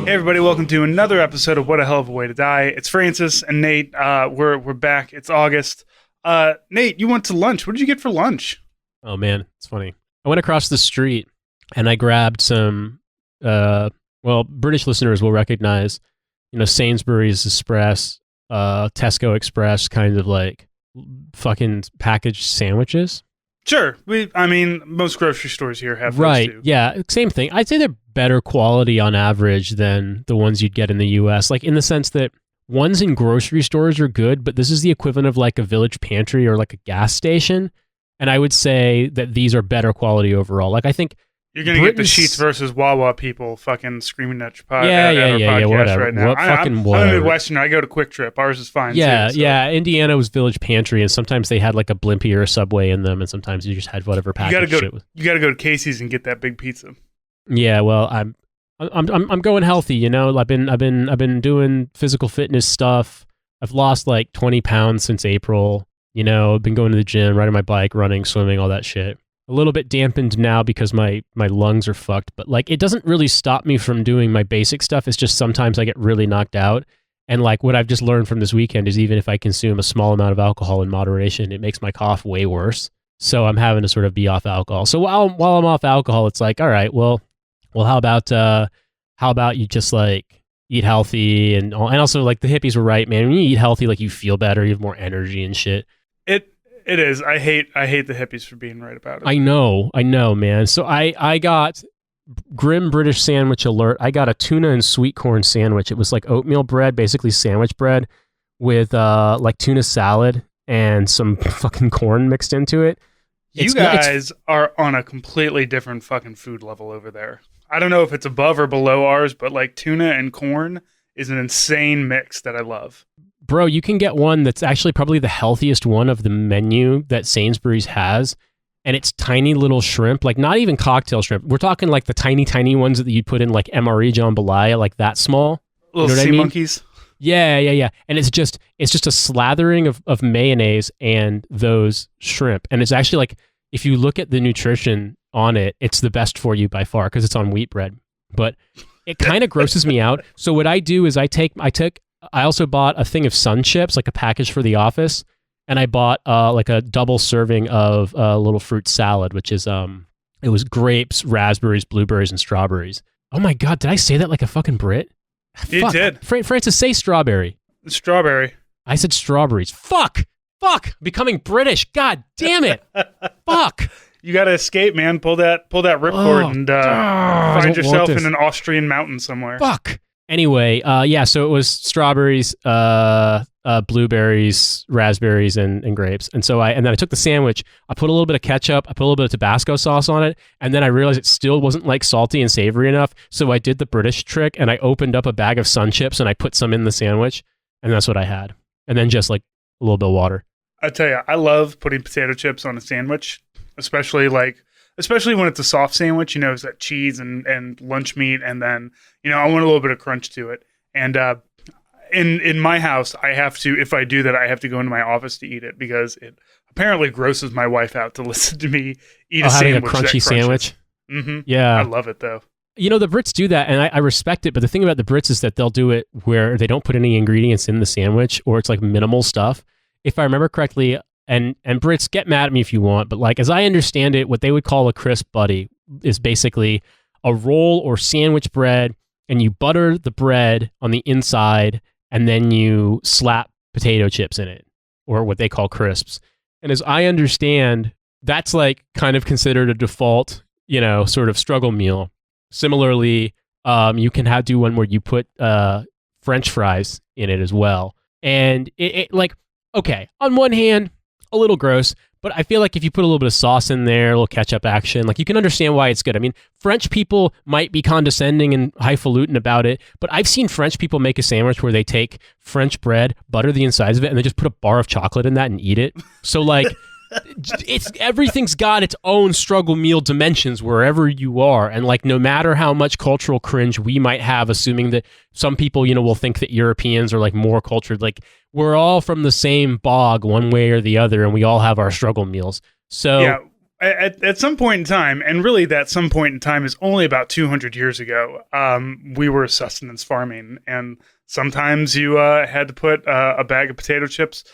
Hey everybody, welcome to another episode of What a Hell of a Way to Die. It's Francis and Nate. We're back. It's August. Nate, you went to lunch. What did you get for lunch? Oh man, it's funny. I went across the street and I grabbed some British listeners will recognize, Sainsbury's Express, Tesco Express kind of like fucking packaged sandwiches. Sure. Most grocery stores here have those too. Yeah, same thing. I'd say they're better quality on average than the ones you'd get in the US, like in the sense that ones in grocery stores are good, but this is the equivalent of like a village pantry or like a gas station. And I would say that these are better quality overall. Like I think you're going to get the Sheets versus Wawa people fucking screaming at your podcast whatever. right now. I'm a Midwesterner. I go to Quick Trip. Ours is fine too. Yeah. Indiana was Village Pantry, and sometimes they had like a Blimpie or a Subway in them, and sometimes you just had whatever package shit was. You got to go to Casey's and get that big pizza. Yeah, well, I'm going healthy. I've been doing physical fitness stuff. I've lost like 20 pounds since April. I've been going to the gym, riding my bike, running, swimming, all that shit. A little bit dampened now because my lungs are fucked, but like it doesn't really stop me from doing my basic stuff. It's just sometimes I get really knocked out. And like what I've just learned from this weekend is even if I consume a small amount of alcohol in moderation, it makes my cough way worse. So I'm having to sort of be off alcohol. So while I'm off alcohol, it's like, all right, well, how about you just like eat healthy and also like the hippies were right, man. When you eat healthy, like you feel better, you have more energy and shit. It is. I hate the hippies for being right about it. I know, man. So I got grim British sandwich alert. I got a tuna and sweet corn sandwich. It was like oatmeal bread, basically sandwich bread with like tuna salad and some fucking corn mixed into it. You guys are on a completely different fucking food level over there. I don't know if it's above or below ours, but like tuna and corn is an insane mix that I love. Bro, you can get one that's actually probably the healthiest one of the menu that Sainsbury's has, and it's tiny little shrimp, like not even cocktail shrimp. We're talking like the tiny ones that you'd put in like MRE jambalaya, like that small. Little sea monkeys. Yeah. And it's just a slathering of mayonnaise and those shrimp. And it's actually like, if you look at the nutrition on it, it's the best for you by far because it's on wheat bread. But it kind of grosses me out. So what I do is I also bought a thing of Sun Chips, like a package for the office, and I bought like a double serving of a little fruit salad, which is it was grapes, raspberries, blueberries, and strawberries. Oh my god, did I say that like a fucking Brit? You did. Francis, say strawberry. Strawberry. I said strawberries. Fuck. Becoming British. God damn it. Fuck. You got to escape, man. Pull that ripcord and find yourself in an Austrian mountain somewhere. Fuck. Anyway, so it was strawberries, blueberries, raspberries, and grapes. And then I took the sandwich, I put a little bit of ketchup, I put a little bit of Tabasco sauce on it, and then I realized it still wasn't like salty and savory enough, so I did the British trick, and I opened up a bag of Sun Chips, and I put some in the sandwich, and that's what I had. And then just like a little bit of water. I tell you, I love putting potato chips on a sandwich, especially when it's a soft sandwich, it's that cheese and lunch meat, and then, I want a little bit of crunch to it. And in my house, I have to, if I do that, I have to go into my office to eat it because it apparently grosses my wife out to listen to me eat a sandwich. A crunchy sandwich? Mm-hmm. Yeah. I love it, though. The Brits do that, and I respect it, but the thing about the Brits is that they'll do it where they don't put any ingredients in the sandwich, or it's like minimal stuff. If I remember correctly, and Brits, get mad at me if you want, but like as I understand it, what they would call a crisp buddy is basically a roll or sandwich bread, and you butter the bread on the inside, and then you slap potato chips in it, or what they call crisps. And as I understand, that's like kind of considered a default, sort of struggle meal. Similarly, you can do one where you put French fries in it as well. And it like, okay, on one hand, a little gross, but I feel like if you put a little bit of sauce in there, a little ketchup action, like you can understand why it's good. I mean, French people might be condescending and highfalutin about it, but I've seen French people make a sandwich where they take French bread, butter the insides of it, and they just put a bar of chocolate in that and eat it. So like, everything's got its own struggle meal dimensions wherever you are, and like no matter how much cultural cringe we might have, assuming that some people will think that Europeans are like more cultured, like we're all from the same bog one way or the other, and we all have our struggle meals. So yeah, at some point in time, and really that some point in time is only about 200 years ago, we were sustenance farming, and sometimes you had to put a bag of potato chips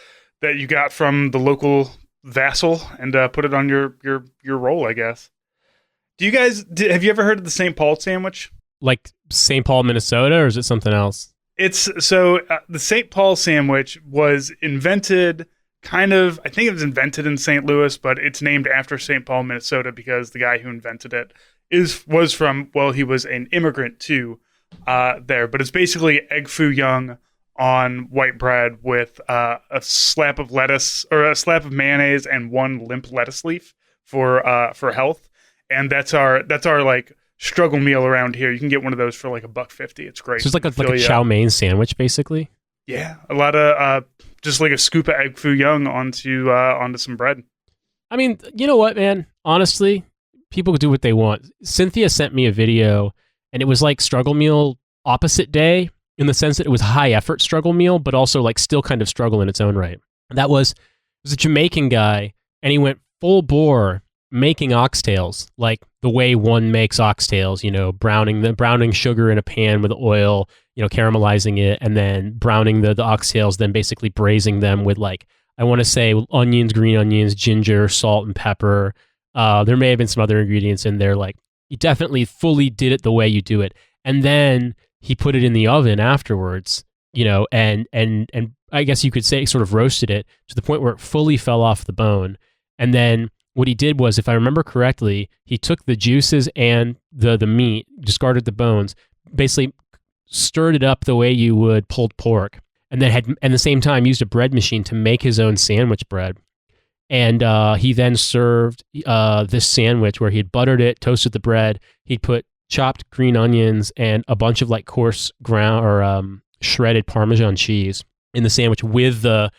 that you got from the local vassal and put it on your roll, I guess. Do you guys have you ever heard of the St. Paul sandwich? Like St. Paul, Minnesota, or is it something else? It's so the St. Paul sandwich was invented. I think it was invented in St. Louis, but it's named after St. Paul, Minnesota, because the guy who invented it was from, well, he was an immigrant too, there. But it's basically egg foo young on white bread with a slap of lettuce or a slap of mayonnaise and one limp lettuce leaf for health. And that's our like struggle meal around here. You can get one of those for like $1.50. It's great. So it's like a chow mein sandwich, basically. Yeah, a lot of just like a scoop of egg foo young onto some bread. I mean, you know what, man? Honestly, people do what they want. Cynthia sent me a video, and it was like struggle meal opposite day in the sense that it was high effort struggle meal, but also like still kind of struggle in its own right. It was a Jamaican guy, and he went full bore making oxtails, like the way one makes oxtails, browning sugar in a pan with oil, caramelizing it, and then browning the oxtails, then basically braising them with like, I want to say onions, green onions, ginger, salt, and pepper. There may have been some other ingredients in there. Like, he definitely fully did it the way you do it. And then he put it in the oven afterwards, and I guess you could say sort of roasted it to the point where it fully fell off the bone. And then what he did was, if I remember correctly, he took the juices and the meat, discarded the bones, basically stirred it up the way you would pulled pork, and then at the same time used a bread machine to make his own sandwich bread. And he then served this sandwich where he had buttered it, toasted the bread. He'd put chopped green onions and a bunch of like coarse ground or shredded Parmesan cheese in the sandwich with the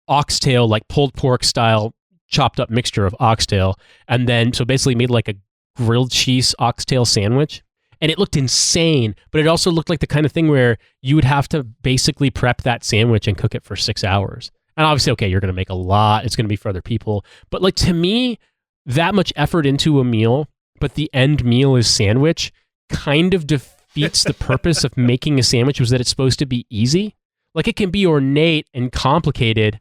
oxtail, like pulled pork style chopped up mixture of oxtail, and then so basically made like a grilled cheese oxtail sandwich. And it looked insane, but it also looked like the kind of thing where you would have to basically prep that sandwich and cook it for 6 hours. And obviously, okay, you're going to make a lot. It's going to be for other people. But like, to me, that much effort into a meal, but the end meal is sandwich, kind of defeats the purpose of making a sandwich, was that it's supposed to be easy. Like, it can be ornate and complicated,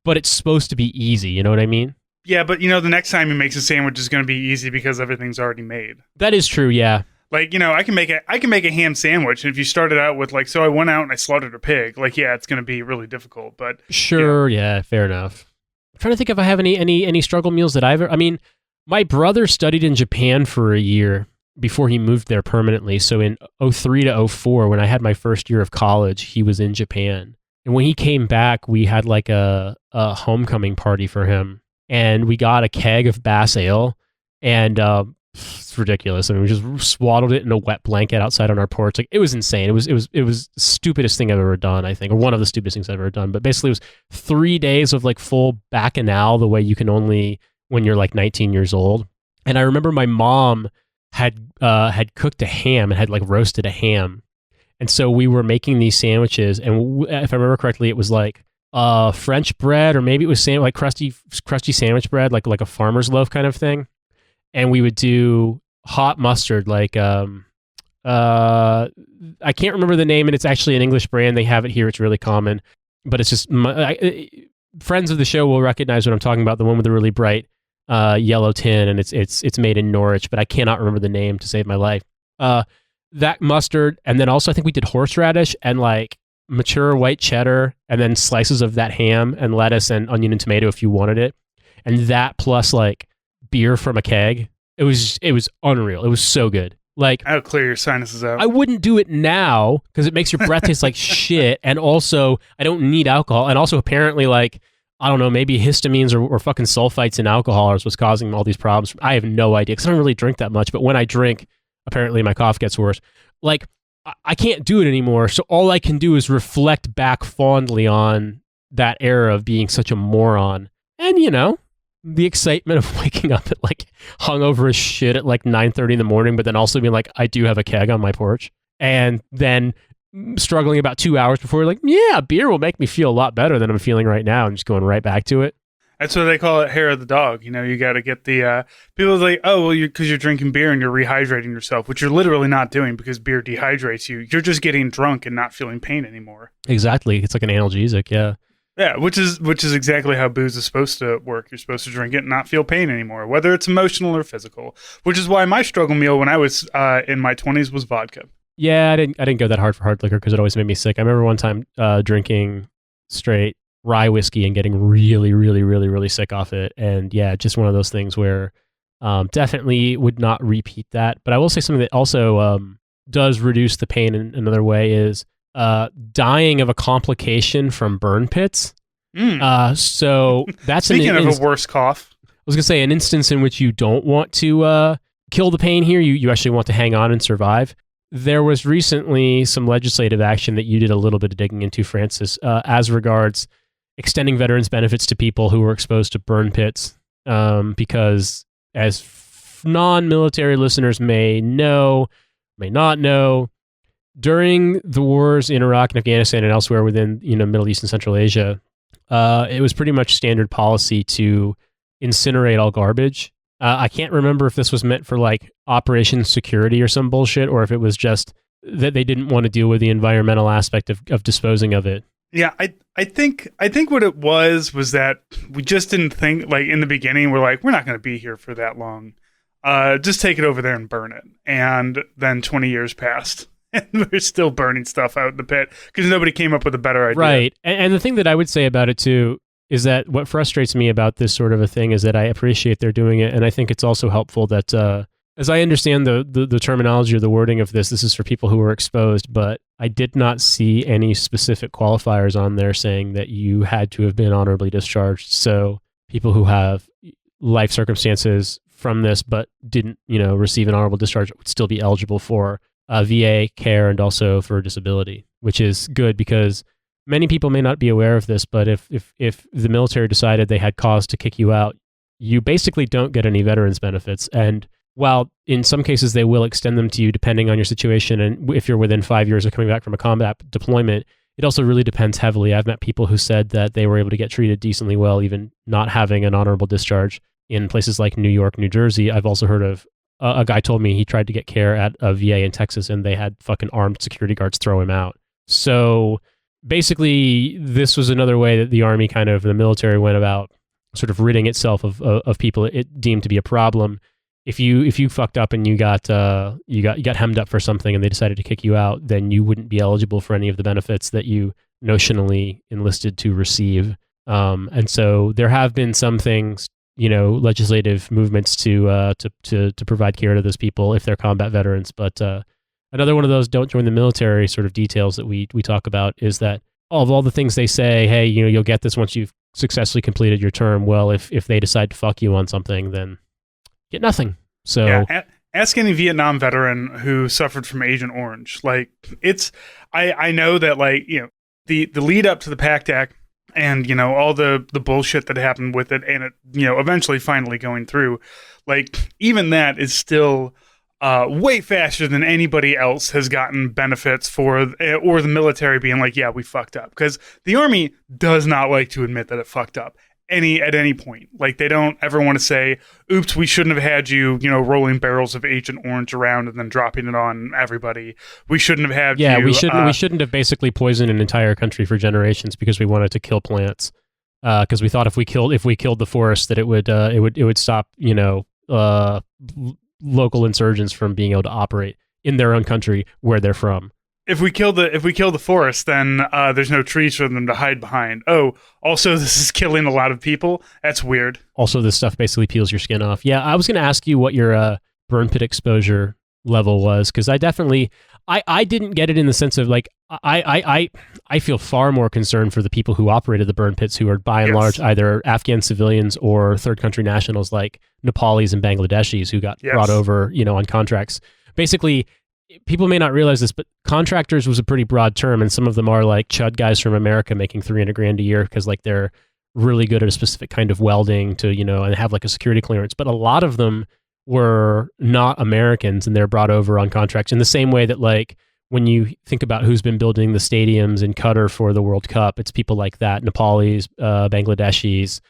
but it's supposed to be easy. You know what I mean? Yeah, but the next time he makes a sandwich is going to be easy because everything's already made. That is true, yeah. Like, I can make a ham sandwich, and if you started out with like, so I went out and I slaughtered a pig, like, yeah, it's going to be really difficult, but sure, yeah, fair enough. I'm trying to think if I have any struggle meals that I mean, my brother studied in Japan for a year before he moved there permanently. So in 03 to 04, when I had my first year of college, he was in Japan. And when he came back, we had like a homecoming party for him, and we got a keg of Bass Ale, and it's ridiculous. I mean, we just swaddled it in a wet blanket outside on our porch. Like, it was insane. It was the stupidest thing I've ever done, I think, or one of the stupidest things I've ever done. But basically, it was 3 days of like full bacchanal, the way you can only when you're like 19 years old. And I remember my mom had cooked a ham and had like roasted a ham. And so we were making these sandwiches, and if I remember correctly, it was like French bread, or maybe it was like crusty sandwich bread, like a farmer's loaf kind of thing. And we would do hot mustard, like I can't remember the name, and it's actually an English brand. They have it here; it's really common, but it's just friends of the show will recognize what I'm talking about. The one with the really bright yellow tin, and it's made in Norwich, but I cannot remember the name to save my life. That mustard, and then also I think we did horseradish and like mature white cheddar, and then slices of that ham and lettuce and onion and tomato if you wanted it, and that plus like beer from a keg. It was unreal. It was so good. Like, that'll clear your sinuses out. I wouldn't do it now because it makes your breath taste like shit, and also I don't need alcohol, and also apparently like, I don't know, maybe histamines or fucking sulfites in alcohol is what's causing all these problems. I have no idea because I don't really drink that much, but when I drink, apparently my cough gets worse. Like, I can't do it anymore, so all I can do is reflect back fondly on that era of being such a moron. And, the excitement of waking up at like hungover as shit at like 9:30 in the morning, but then also being like, I do have a keg on my porch, and then struggling about 2 hours before you're like, yeah, beer will make me feel a lot better than I'm feeling right now, and just going right back to it. That's what they call it, hair of the dog. You know, you got to get the people are like, oh, well, because you're drinking beer and you're rehydrating yourself, which you're literally not doing because beer dehydrates you. You're just getting drunk and not feeling pain anymore. Exactly. It's like an analgesic. Yeah. Yeah, which is exactly how booze is supposed to work. You're supposed to drink it and not feel pain anymore, whether it's emotional or physical. Which is why my struggle meal when I was in my 20s was vodka. Yeah, I didn't go that hard for hard liquor because it always made me sick. I remember one time drinking straight rye whiskey and getting really, really, really, really sick off it. And yeah, just one of those things where definitely would not repeat that. But I will say something that also does reduce the pain in another way is dying of a complication from burn pits. So that's speaking of a worse cough. I was gonna say an instance in which you don't want to kill the pain here. You actually want to hang on and survive. There was recently some legislative action that you did a little bit of digging into, Francis, as regards extending veterans benefits to people who were exposed to burn pits, because as non-military listeners may know, may not know, during the wars in Iraq and Afghanistan and elsewhere within Middle East and Central Asia, it was pretty much standard policy to incinerate all garbage. I can't remember if this was meant for like Operation Security or some bullshit, or if it was just that they didn't want to deal with the environmental aspect of disposing of it. Yeah, I think what it was that we just didn't think, like in the beginning, we're like, we're not going to be here for that long. Just take it over there and burn it. And then 20 years passed. And we're still burning stuff out in the pit because nobody came up with a better idea. Right. And the thing that I would say about it too is that what frustrates me about this sort of a thing is that I appreciate they're doing it. And I think it's also helpful that, as I understand the terminology or the wording of this is for people who were exposed, but I did not see any specific qualifiers on there saying that you had to have been honorably discharged. So people who have life circumstances from this but didn't, receive an honorable discharge would still be eligible for VA care and also for disability, which is good because many people may not be aware of this, but if the military decided they had cause to kick you out, you basically don't get any veterans benefits. And while in some cases they will extend them to you depending on your situation, and if you're within 5 years of coming back from a combat deployment, it also really depends heavily. I've met people who said that they were able to get treated decently well, even not having an honorable discharge in places like New York, New Jersey. I've also heard of a guy told me he tried to get care at a VA in Texas and they had fucking armed security guards throw him out. So basically, this was another way that the Army the military went about sort of ridding itself of people it deemed to be a problem. If you fucked up and you got hemmed up for something and they decided to kick you out, then you wouldn't be eligible for any of the benefits that you notionally enlisted to receive. And so there have been some things, legislative movements to provide care to those people if they're combat veterans. But another one of those don't join the military sort of details that we talk about is that of all the things they say, hey, you'll get this once you've successfully completed your term. Well, if they decide to fuck you on something, then get nothing. So yeah, ask any Vietnam veteran who suffered from Agent Orange. Like I know that the lead up to the PACT Act and all the bullshit that happened with it, and it eventually finally going through, even that is still way faster than anybody else has gotten benefits for, or the military being like, yeah, we fucked up, because the Army does not like to admit that it fucked up at any point. They don't ever want to say, oops, we shouldn't have had you rolling barrels of Agent Orange around and then dropping it on everybody. We shouldn't have had you. We shouldn't have basically poisoned an entire country for generations because we wanted to kill plants, because we thought if we killed the forest that it would stop local insurgents from being able to operate in their own country where they're from. If we kill the forest, then there's no trees for them to hide behind. Oh, also this is killing a lot of people. That's weird. Also, this stuff basically peels your skin off. Yeah, I was going to ask you what your burn pit exposure level was, because I didn't get it in the sense of I feel far more concerned for the people who operated the burn pits, who are by and large either Afghan civilians or third country nationals like Nepalis and Bangladeshis who got brought over, on contracts. Basically, people may not realize this, but contractors was a pretty broad term, and some of them are like chud guys from America making $300,000 a year because they're really good at a specific kind of welding to, and have a security clearance. But a lot of them were not Americans, and they're brought over on contracts in the same way that when you think about who's been building the stadiums in Qatar for the World Cup, it's people like that, Nepalis, Bangladeshis,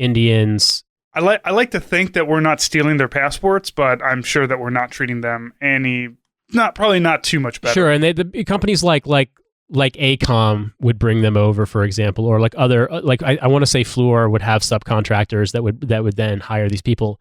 Indians. I like to think that we're not stealing their passports, but I'm sure that we're not treating them probably not too much better. Sure, and the companies like ACOM would bring them over, for example, or like other I want to say Fluor would have subcontractors that would then hire these people,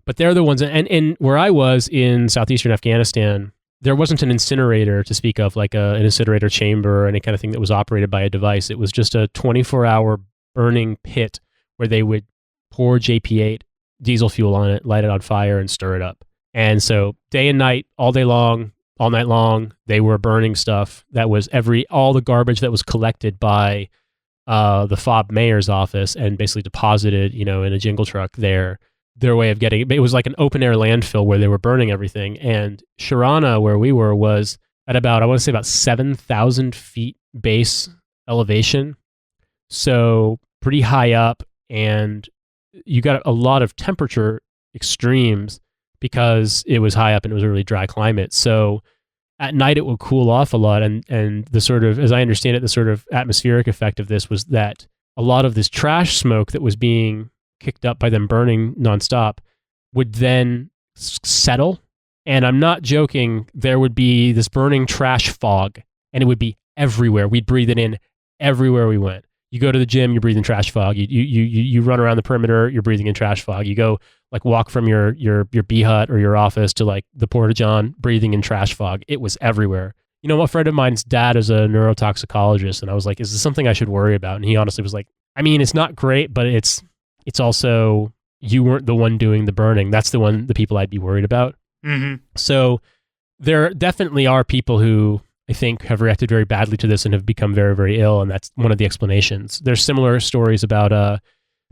but they're the ones. And where I was in southeastern Afghanistan, there wasn't an incinerator to speak of, like an incinerator chamber or any kind of thing that was operated by a device. It was just a 24-hour burning pit where they would pour JP8 diesel fuel on it, light it on fire, and stir it up. And so day and night, all day long, all night long, they were burning stuff that was all the garbage that was collected by the FOB mayor's office and basically deposited, in a jingle truck there. Their way of getting it was like an open air landfill where they were burning everything. And Sharana, where we were, was at about, I want to say about 7,000 feet base elevation. So pretty high up, and you got a lot of temperature extremes because it was high up and it was a really dry climate. So at night it would cool off a lot. And the sort of, as I understand it, the sort of atmospheric effect of this was that a lot of this trash smoke that was being kicked up by them burning nonstop would then settle. And I'm not joking, there would be this burning trash fog, and it would be everywhere. We'd breathe it in everywhere we went. You go to the gym, you're breathing trash fog. You run around the perimeter, you're breathing in trash fog. You go like walk from your bee hut or your office to like the Porta-John, breathing in trash fog. It was everywhere. A friend of mine's dad is a neurotoxicologist, and I was like, is this something I should worry about? And he honestly was like, I mean, it's not great, but it's also, you weren't the one doing the burning. That's the people I'd be worried about. Mm-hmm. So there definitely are people who I think have reacted very badly to this and have become very, very ill, and that's one of the explanations. There's similar stories about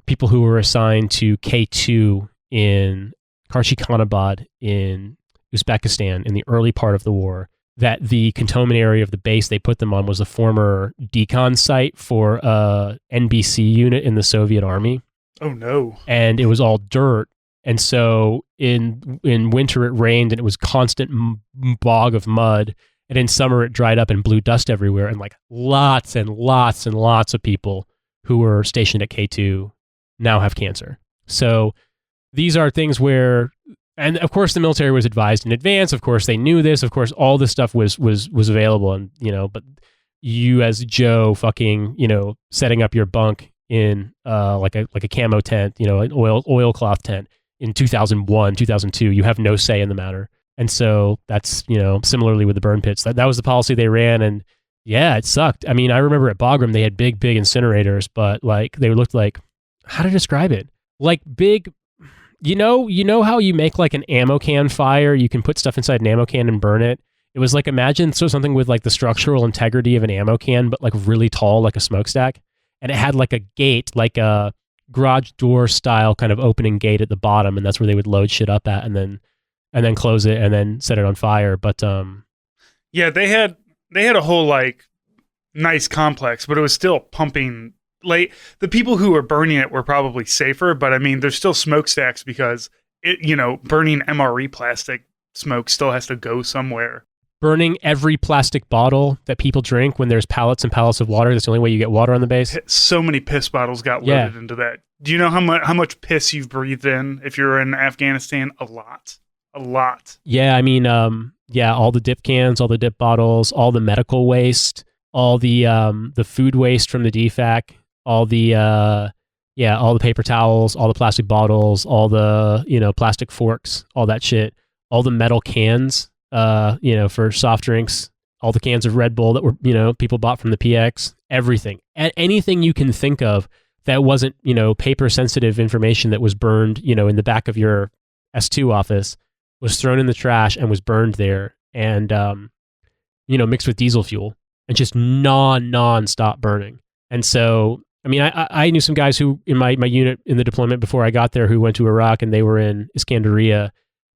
people who were assigned to K2 in Karshi-Khanabad in Uzbekistan in the early part of the war, that the cantonment area of the base they put them on was a former decon site for a NBC unit in the Soviet Army. Oh, no. And it was all dirt. And so in winter it rained and it was constant bog of mud. And in summer it dried up and blew dust everywhere. And like lots and lots and lots of people who were stationed at K2 now have cancer. So these are things where, and of course the military was advised in advance. Of course they knew this. Of course all this stuff was available. And, but you as Joe fucking, setting up your bunk in like a camo tent, an oilcloth tent in 2001, 2002, you have no say in the matter. And so that's, similarly with the burn pits, that was the policy they ran. And yeah, it sucked. I mean, I remember at Bagram, they had big incinerators, but like they looked like, how to describe it? Like big, you know how you make like an ammo can fire? You can put stuff inside an ammo can and burn it. It was like, imagine something with like the structural integrity of an ammo can, but like really tall, like a smokestack. And it had like a gate, like a garage door style kind of opening gate at the bottom. And that's where they would load shit up at and then close it and then set it on fire. But yeah, they had a whole like nice complex, but it was still pumping. Like the people who were burning it were probably safer, but I mean, there's still smokestacks because burning MRE plastic smoke still has to go somewhere. Burning every plastic bottle that people drink when there's pallets and pallets of water. That's the only way you get water on the base. So many piss bottles got loaded into that. Do you know how much piss you've breathed in if you're in Afghanistan? A lot. Yeah, I mean, all the dip cans, all the dip bottles, all the medical waste, all the food waste from the DFAC, all the paper towels, all the plastic bottles, all the plastic forks, all that shit, all the metal cans. For soft drinks, all the cans of Red Bull that were, people bought from the PX, everything. Anything you can think of that wasn't, paper sensitive information that was burned, in the back of your S2 office was thrown in the trash and was burned there and, mixed with diesel fuel and just non-stop burning. And so, I mean, I knew some guys who in my unit in the deployment before I got there who went to Iraq and they were in Iskandariyah.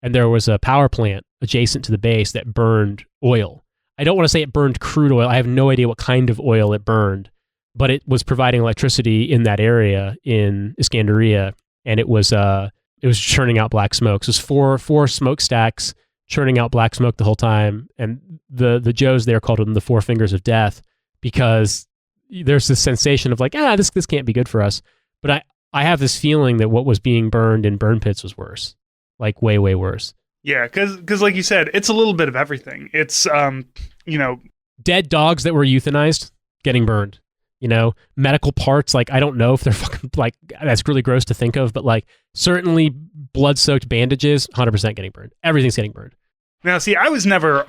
And there was a power plant adjacent to the base that burned oil. I don't want to say it burned crude oil. I have no idea what kind of oil it burned, but it was providing electricity in that area in Iskandariyah, and it was churning out black smoke. So it was four smokestacks churning out black smoke the whole time, and the Joes there called them the Four Fingers of Death because there's this sensation of like, this can't be good for us. But I have this feeling that what was being burned in burn pits was worse, like way, way worse. Yeah, because like you said, it's a little bit of everything. It's Dead dogs that were euthanized getting burned. Medical parts, like I don't know if they're fucking like that's really gross to think of, but like certainly blood-soaked bandages, 100% getting burned. Everything's getting burned. Now, see, I was never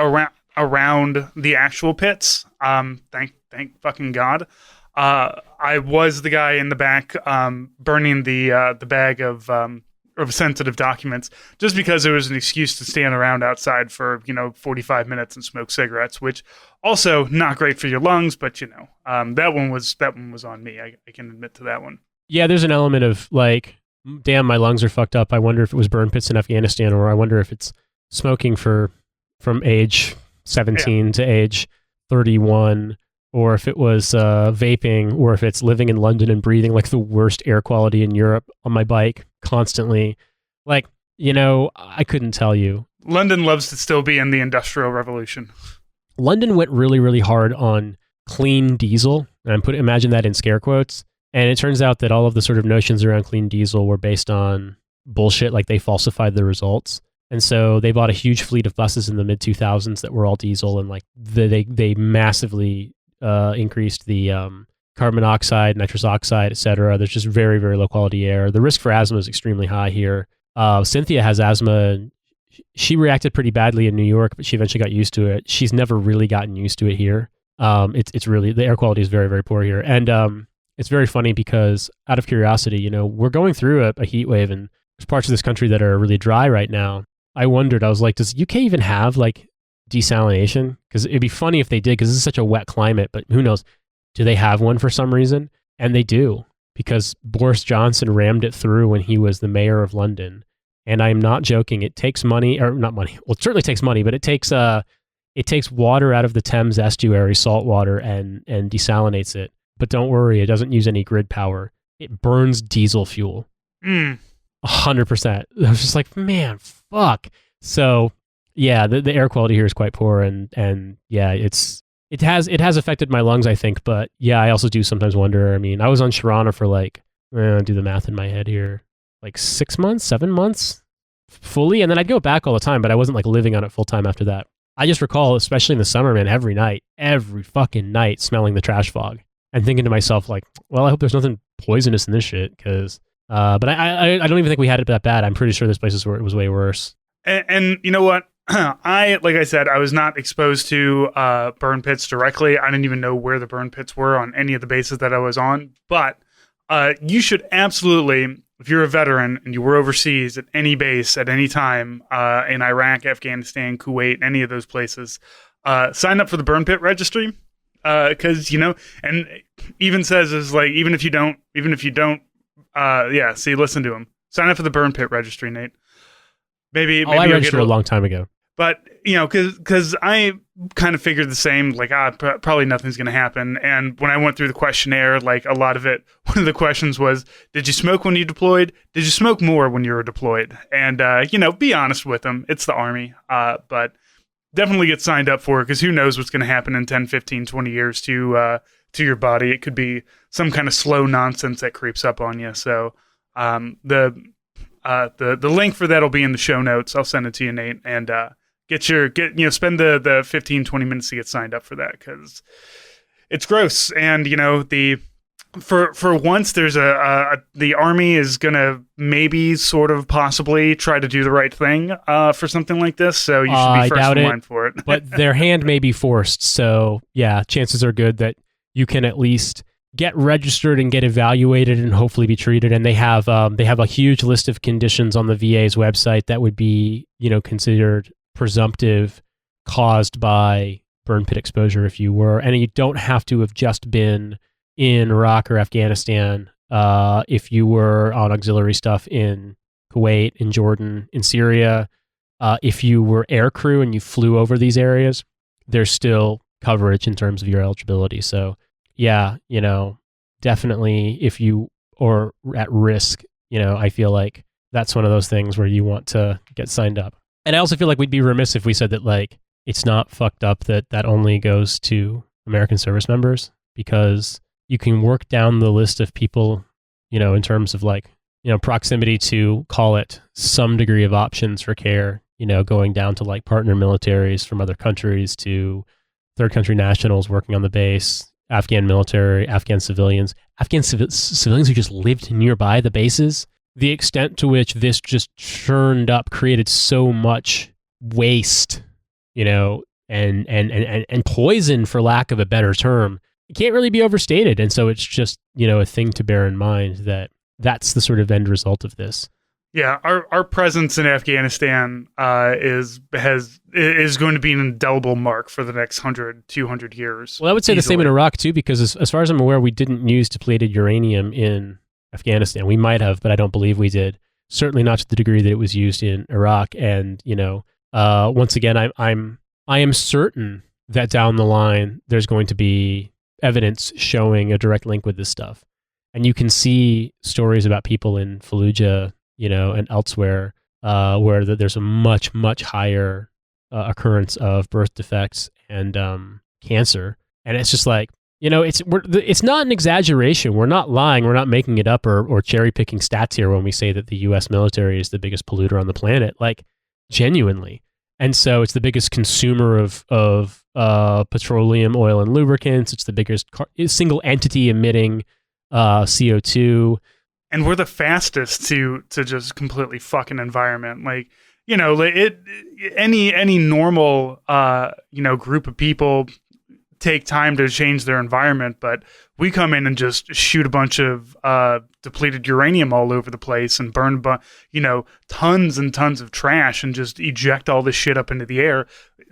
around the actual pits. Thank fucking God. I was the guy in the back burning the bag of sensitive documents, just because it was an excuse to stand around outside for 45 minutes and smoke cigarettes, which also not great for your lungs. But that one was on me. I can admit to that one. Yeah, there's an element of like, damn, my lungs are fucked up. I wonder if it was burn pits in Afghanistan, or I wonder if it's smoking from age 17 to age 31, or if it was vaping, or if it's living in London and breathing like the worst air quality in Europe on my bike constantly. Like, I couldn't tell you. London loves to still be in the Industrial Revolution. London went really, really hard on clean diesel, and imagine that in scare quotes. And it turns out that all of the sort of notions around clean diesel were based on bullshit, like they falsified the results. And so they bought a huge fleet of buses in the mid 2000s that were all diesel, and like they massively increased the carbon monoxide, nitrous oxide, etc. There's just very, very low quality air. The risk for asthma is extremely high here. Cynthia has asthma. She reacted pretty badly in New York, but she eventually got used to it. She's never really gotten used to it here. It's really, the air quality is very, very poor here. And it's very funny because, out of curiosity, we're going through a heat wave, and there's parts of this country that are really dry right now. I wondered, I was like, does UK even have like desalination? Because it'd be funny if they did, because this is such a wet climate, but who knows? Do they have one for some reason? And they do, because Boris Johnson rammed it through when he was the mayor of London. And I'm not joking. It takes money, or not money. Well, it certainly takes money, but it takes water out of the Thames estuary, salt water, and desalinates it. But don't worry, it doesn't use any grid power. It burns diesel fuel. 100%. I was just like, man, fuck. So yeah, the air quality here is quite poor, and yeah, it has affected my lungs, I think. But yeah, I also do sometimes wonder. I mean, I was on Sharana for like, do the math in my head here, like 6 months, 7 months fully, and then I'd go back all the time, but I wasn't like living on it full time after that. I just recall, especially in the summer, man, every fucking night, smelling the trash fog and thinking to myself like, well, I hope there's nothing poisonous in this shit, because but I don't even think we had it that bad. I'm pretty sure there's places where it was way worse. And you know what? Like I said, I was not exposed to burn pits directly. I didn't even know where the burn pits were on any of the bases that I was on. But you should absolutely, if you're a veteran and you were overseas at any base at any time in Iraq, Afghanistan, Kuwait, any of those places, sign up for the burn pit registry. Because and even says is like, even if you don't, listen to him. Sign up for the burn pit registry, Nate. Maybe I registered a long time ago. But because I kind of figured the same, like probably nothing's going to happen. And when I went through the questionnaire, like a lot of it, one of the questions was, did you smoke when you deployed? Did you smoke more when you were deployed? And be honest with them. It's the Army, but definitely get signed up for it, because who knows what's going to happen in 10, 15, 20 years to your body. It could be some kind of slow nonsense that creeps up on you. So the link for that will be in the show notes. I'll send it to you, Nate, and spend the 15, 20 minutes to get signed up for that, because it's gross. And for once, there's the Army is gonna maybe sort of possibly try to do the right thing for something like this. So you should be first in line for it. But their hand may be forced. So yeah, chances are good that you can at least get registered and get evaluated and hopefully be treated. And they have a huge list of conditions on the VA's website that would be considered presumptive caused by burn pit exposure if you were. And you don't have to have just been in Iraq or Afghanistan. If you were on auxiliary stuff in Kuwait, in Jordan, in Syria, if you were air crew and you flew over these areas, there's still coverage in terms of your eligibility. So yeah, definitely if you are at risk, I feel like that's one of those things where you want to get signed up. And I also feel like we'd be remiss if we said that like it's not fucked up that only goes to American service members, because you can work down the list of people in terms of like, proximity to, call it, some degree of options for care, going down to like partner militaries from other countries to third country nationals working on the base, Afghan military, Afghan civilians, civilians who just lived nearby the bases. The extent to which this just churned up, created so much waste, and poison, for lack of a better term, it can't really be overstated. And so it's just, a thing to bear in mind that that's the sort of end result of this. Yeah, our presence in Afghanistan is going to be an indelible mark for the next 100, 200 years. Well, I would say easily. The same in Iraq too, because as far as I'm aware, we didn't use depleted uranium in Afghanistan. We might have, but I don't believe we did. Certainly not to the degree that it was used in Iraq. And once again, I am certain that down the line there's going to be evidence showing a direct link with this stuff. And you can see stories about people in Fallujah, and elsewhere, where there's a much, much higher occurrence of birth defects and cancer. And it's just like, it's not an exaggeration. We're not lying. We're not making it up or cherry picking stats here when we say that the U.S. military is the biggest polluter on the planet, like genuinely. And so it's the biggest consumer of petroleum, oil, and lubricants. It's the biggest single entity emitting CO2. And we're the fastest to just completely fuck an environment. Like, any normal, group of people take time to change their environment, but we come in and just shoot a bunch of depleted uranium all over the place and burn, tons and tons of trash and just eject all this shit up into the air.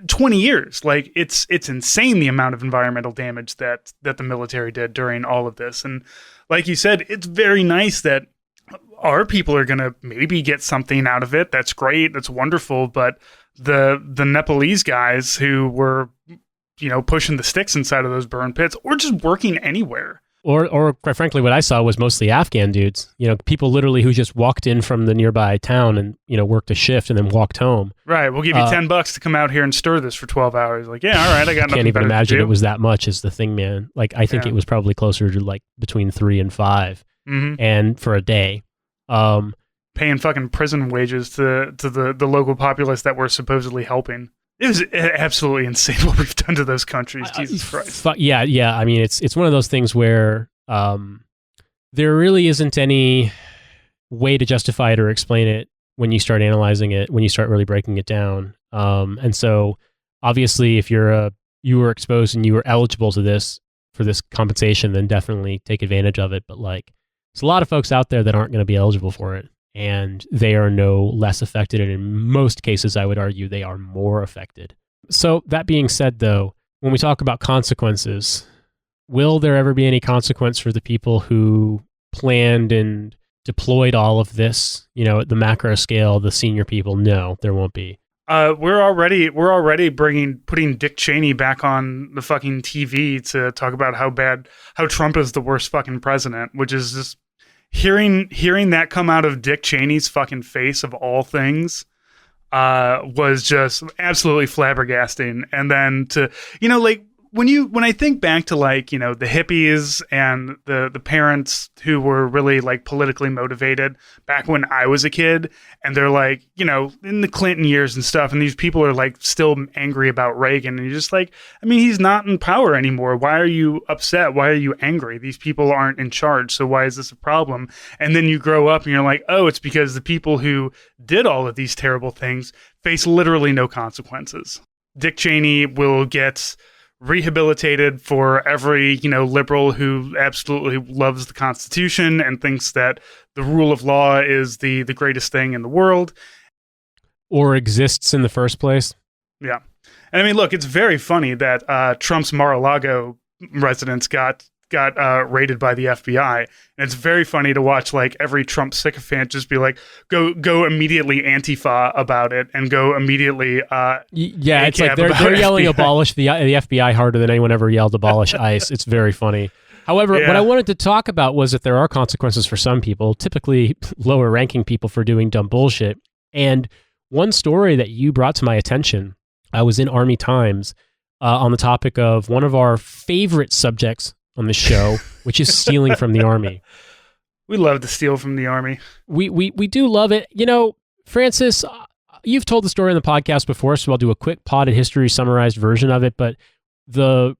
20 years. Like, it's insane the amount of environmental damage that the military did during all of this. And like you said, it's very nice that our people are going to maybe get something out of it. That's great. That's wonderful. But the Nepalese guys who were, pushing the sticks inside of those burn pits or just working anywhere. Or quite frankly, what I saw was mostly Afghan dudes, people literally who just walked in from the nearby town and, worked a shift and then walked home. Right. We'll give you $10 to come out here and stir this for 12 hours. Like, yeah, all right. I got nothing. Can't even imagine it was that much is the thing, man. Like, I think it was probably closer to like between 3 and 5 and for a day. Paying fucking prison wages to the local populace that we're supposedly helping. It was absolutely insane what we've done to those countries. Jesus Christ. Yeah. I mean, it's one of those things where there really isn't any way to justify it or explain it when you start analyzing it, when you start really breaking it down. And so, obviously, if you were exposed and you were eligible to this for this compensation, then definitely take advantage of it. But like, there's a lot of folks out there that aren't going to be eligible for it. And they are no less affected. And in most cases, I would argue they are more affected. So that being said, though, when we talk about consequences, will there ever be any consequence for the people who planned and deployed all of this, at the macro scale, the senior people? No, there won't be. We're already putting Dick Cheney back on the fucking TV to talk about how Trump is the worst fucking president, which is just hearing that come out of Dick Cheney's fucking face of all things was just absolutely flabbergasting. And then to, when I think back to like, the hippies and the parents who were really like politically motivated back when I was a kid, and they're like, in the Clinton years and stuff, and these people are like still angry about Reagan, and you're just like, I mean, he's not in power anymore. Why are you upset? Why are you angry? These people aren't in charge. So why is this a problem? And then you grow up and you're like, oh, it's because the people who did all of these terrible things face literally no consequences. Dick Cheney will get rehabilitated for every liberal who absolutely loves the Constitution and thinks that the rule of law is the greatest thing in the world, or exists in the first place. Yeah, and I mean, look, it's very funny that Trump's Mar-a-Lago residence got raided by the FBI, and it's very funny to watch like every Trump sycophant just be like, go immediately Antifa about it and go immediately it's like they're yelling abolish the FBI harder than anyone ever yelled abolish ICE. It's very funny. However, what I wanted to talk about was that there are consequences for some people, typically lower ranking people, for doing dumb bullshit. And one story that you brought to my attention, I was in Army Times on the topic of one of our favorite subjects on the show, which is stealing from the Army. We love to steal from the Army. We do love it. You know, Francis, you've told the story on the podcast before, so I'll do a quick potted history summarized version of it. But the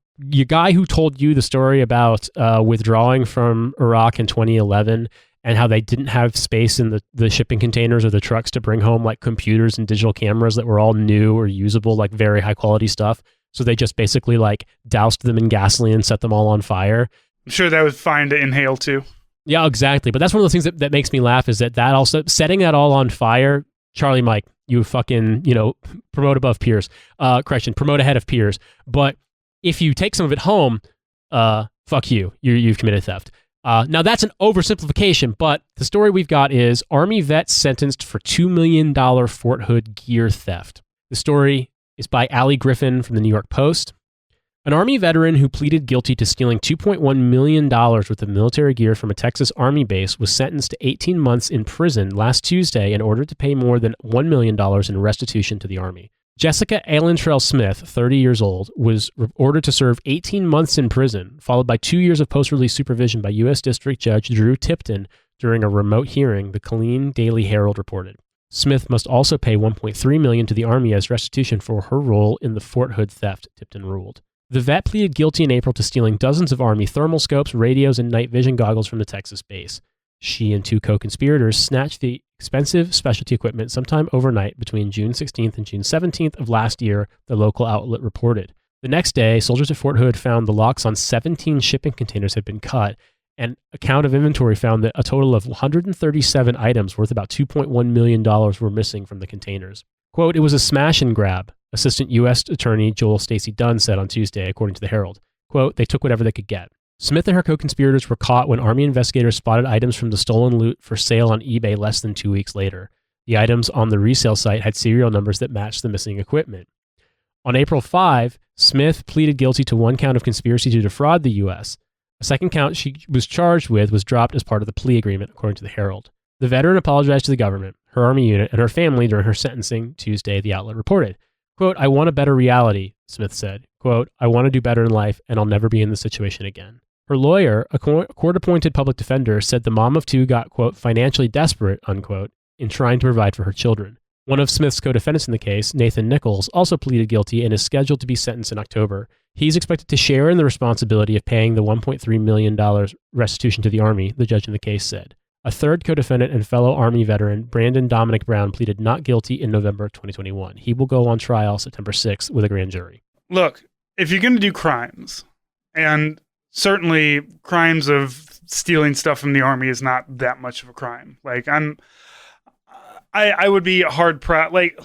guy who told you the story about withdrawing from Iraq in 2011 and how they didn't have space in the shipping containers or the trucks to bring home like computers and digital cameras that were all new or usable, like very high quality stuff. So they just basically like doused them in gasoline and set them all on fire. I'm sure that was fine to inhale too. Yeah, exactly. But that's one of the things that makes me laugh is that also setting that all on fire. Charlie Mike, you fucking, promote above peers. Correction, promote ahead of peers. But if you take some of it home, fuck you. You've committed theft. Now that's an oversimplification, but the story we've got is Army vet sentenced for $2 million Fort Hood gear theft. The story is by Allie Griffin from the New York Post. An Army veteran who pleaded guilty to stealing $2.1 million worth of military gear from a Texas Army base was sentenced to 18 months in prison last Tuesday in order to pay more than $1 million in restitution to the Army. Jessica Alentrell Smith, 30 years old, was ordered to serve 18 months in prison, followed by 2 years of post-release supervision by U.S. District Judge Drew Tipton during a remote hearing, the Killeen Daily Herald reported. Smith must also pay $1.3 million to the Army as restitution for her role in the Fort Hood theft, Tipton ruled. The vet pleaded guilty in April to stealing dozens of Army thermal scopes, radios, and night vision goggles from the Texas base. She and two co-conspirators snatched the expensive specialty equipment sometime overnight between June 16th and June 17th of last year, the local outlet reported. The next day, soldiers at Fort Hood found the locks on 17 shipping containers had been cut, and a count of inventory found that a total of 137 items worth about $2.1 million were missing from the containers. Quote, "It was a smash and grab," Assistant U.S. Attorney Joel Stacey Dunn said on Tuesday, according to the Herald. Quote, "They took whatever they could get." Smith and her co-conspirators were caught when Army investigators spotted items from the stolen loot for sale on eBay less than 2 weeks later. The items on the resale site had serial numbers that matched the missing equipment. On April 5, Smith pleaded guilty to one count of conspiracy to defraud the U.S. A second count she was charged with was dropped as part of the plea agreement, according to the Herald. The veteran apologized to the government, her Army unit, and her family during her sentencing Tuesday, the outlet reported. Quote, "I want a better reality," Smith said. Quote, "I want to do better in life, and I'll never be in this situation again." Her lawyer, a court-appointed public defender, said the mom of two got, quote, "financially desperate," unquote, in trying to provide for her children. One of Smith's co-defendants in the case, Nathan Nichols, also pleaded guilty and is scheduled to be sentenced in October. He's expected to share in the responsibility of paying the $1.3 million restitution to the Army, the judge in the case said. A third co-defendant and fellow Army veteran, Brandon Dominic Brown, pleaded not guilty in November 2021. He will go on trial September 6th with a grand jury. Look, if you're going to do crimes, and certainly crimes of stealing stuff from the Army is not that much of a crime. Like I would be hard proud. Like,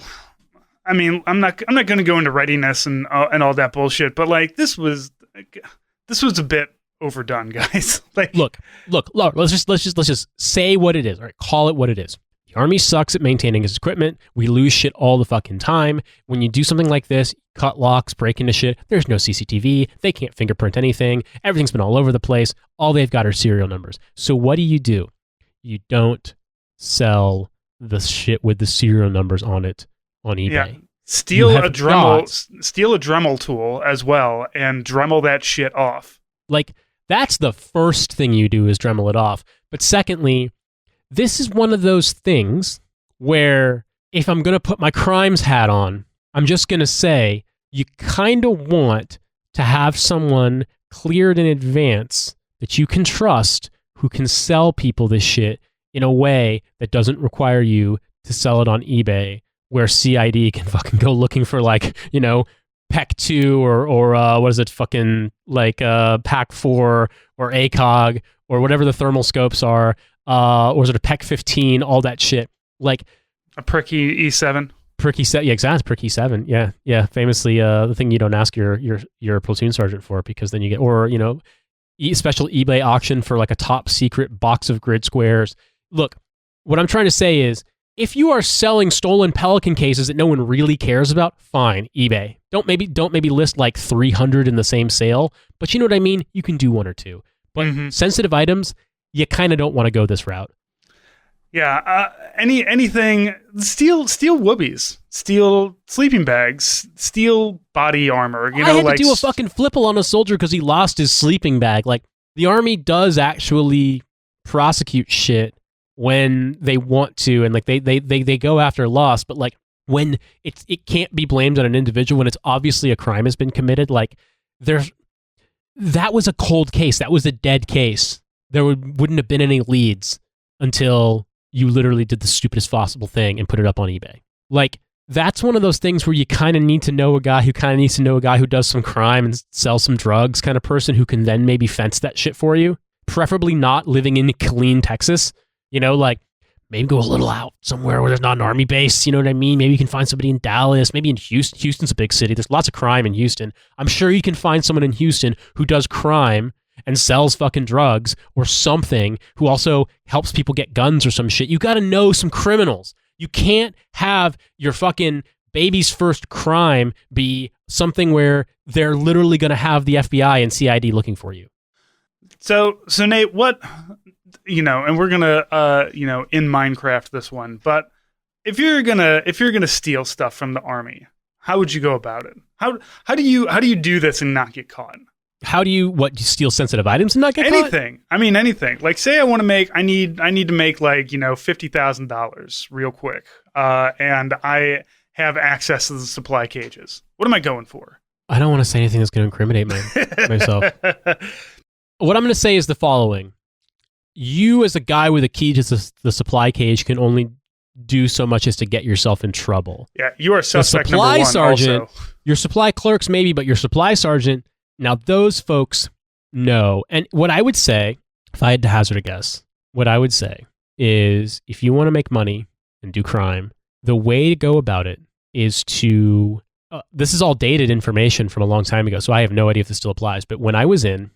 I mean, I'm not going to go into readiness and all that bullshit, but like this was a bit overdone, guys. Like, look. Let's just say what it is. All right, call it what it is. The Army sucks at maintaining its equipment. We lose shit all the fucking time. When you do something like this, cut locks, break into shit, there's no CCTV. They can't fingerprint anything. Everything's been all over the place. All they've got are serial numbers. So what do? You don't sell the shit with the serial numbers on it on eBay. Yeah. Steal a Dremel tool as well and Dremel that shit off. Like, that's the first thing you do is Dremel it off. But secondly, this is one of those things where if I'm going to put my crimes hat on, I'm just going to say you kind of want to have someone cleared in advance that you can trust who can sell people this shit in a way that doesn't require you to sell it on eBay where CID can fucking go looking for like, PACT 2 or what is it, fucking like PACT 4 or ACOG or whatever the thermal scopes are, or is it a PEC 15, all that shit. Like a pricky E7. Pricky 7, yeah, exactly. Pricky 7, yeah. Famously, the thing you don't ask your platoon sergeant for because then you get, or special eBay auction for like a top secret box of grid squares. Look, what I'm trying to say is, if you are selling stolen Pelican cases that no one really cares about, fine, eBay. Don't maybe list like 300 in the same sale, but you know what I mean? You can do one or two. But sensitive items, you kind of don't want to go this route. Yeah, anything, steal whoobies, steal sleeping bags, steal body armor. I had to do a fucking flipple on a soldier because he lost his sleeping bag. Like, the Army does actually prosecute shit when they want to, and like they go after loss, but like when it can't be blamed on an individual, when it's obviously a crime has been committed, like that was a cold case, that was a dead case. There wouldn't have been any leads until you literally did the stupidest possible thing and put it up on eBay. Like, that's one of those things where you kind of need to know a guy who kind of needs to know a guy who does some crime and sells some drugs kind of person who can then maybe fence that shit for you. Preferably not living in Killeen, Texas. You know, like, maybe go a little out somewhere where there's not an army base. You know what I mean? Maybe you can find somebody in Dallas, maybe in Houston. Houston's a big city. There's lots of crime in Houston. I'm sure you can find someone in Houston who does crime and sells fucking drugs or something, who also helps people get guns or some shit. You got to know some criminals. You can't have your fucking baby's first crime be something where they're literally going to have the FBI and CID looking for you. So Nate, what, and we're gonna, in Minecraft this one, but if you're gonna steal stuff from the army, how would you go about it? How do you do this and not get caught? How do you steal sensitive items and not get caught? Anything. I mean, anything. Like, say I need to make like, $50,000 real quick, and I have access to the supply cages. What am I going for? I don't want to say anything that's going to incriminate myself. What I'm going to say is the following. You, as a guy with a key to the supply cage, can only do so much as to get yourself in trouble. Yeah, you are suspect the supply number one sergeant, also. Your supply clerks maybe, but your supply sergeant, now those folks know. And what I would say, if I had to hazard a guess, what I would say is, if you want to make money and do crime, the way to go about it is to, this is all dated information from a long time ago, so I have no idea if this still applies, but when I was in,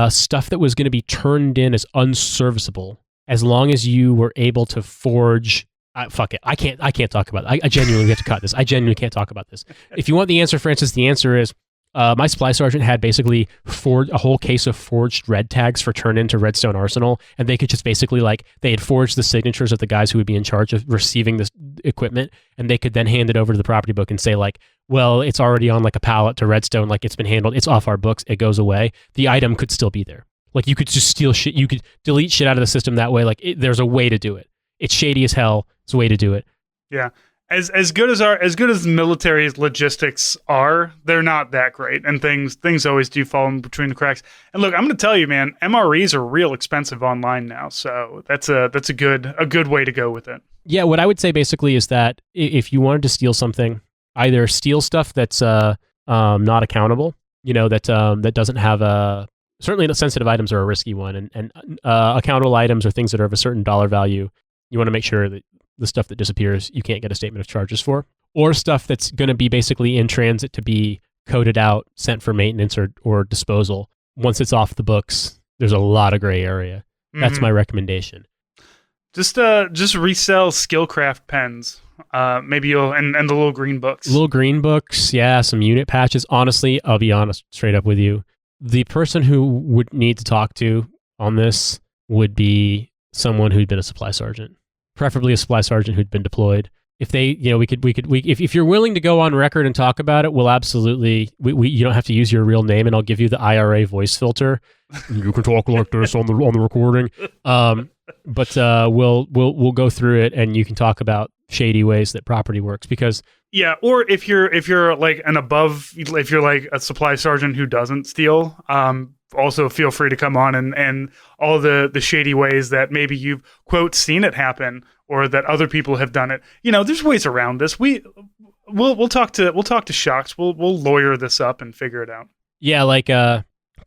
stuff that was going to be turned in as unserviceable, as long as you were able to forge, fuck it, I can't talk about it. I genuinely have to cut this. I genuinely can't talk about this. If you want the answer, Francis, the answer is, my supply sergeant had basically a whole case of forged red tags for turn into Redstone Arsenal, and they could just basically, like, they had forged the signatures of the guys who would be in charge of receiving this equipment, and they could then hand it over to the property book and say, like, well, it's already on like a pallet to Redstone, like it's been handled, it's off our books, it goes away. The item could still be there. Like, you could just steal shit, you could delete shit out of the system that way. Like, there's a way to do it. It's shady as hell. It's a way to do it. Yeah. As good as military's logistics are, they're not that great, and things always do fall in between the cracks. And look, I'm going to tell you, man, MREs are real expensive online now, so that's a good way to go with it. Yeah, what I would say basically is that if you wanted to steal something, either steal stuff that's not accountable, that doesn't have a, certainly the sensitive items are a risky one, and accountable items are things that are of a certain dollar value. You want to make sure that the stuff that disappears, you can't get a statement of charges for, or stuff that's going to be basically in transit to be coded out, sent for maintenance or disposal. Once it's off the books, there's a lot of gray area. That's my recommendation. Just resell Skillcraft pens. Maybe you'll, and the little green books. Little green books, yeah, some unit patches. Honestly, I'll be honest, straight up with you. The person who would need to talk to on this would be someone who'd been a supply sergeant. Preferably a supply sergeant who'd been deployed. If they, if you're willing to go on record and talk about it, we'll absolutely, you don't have to use your real name, and I'll give you the IRA voice filter. You can talk like this on the recording. But we'll go through it, and you can talk about shady ways that property works, because yeah, or if you're like if you're like a supply sergeant who doesn't steal, also feel free to come on and all the shady ways that maybe you've, quote, seen it happen, or that other people have done it. There's ways around this. We'll talk to Shocks. We'll lawyer this up and figure it out. Yeah, like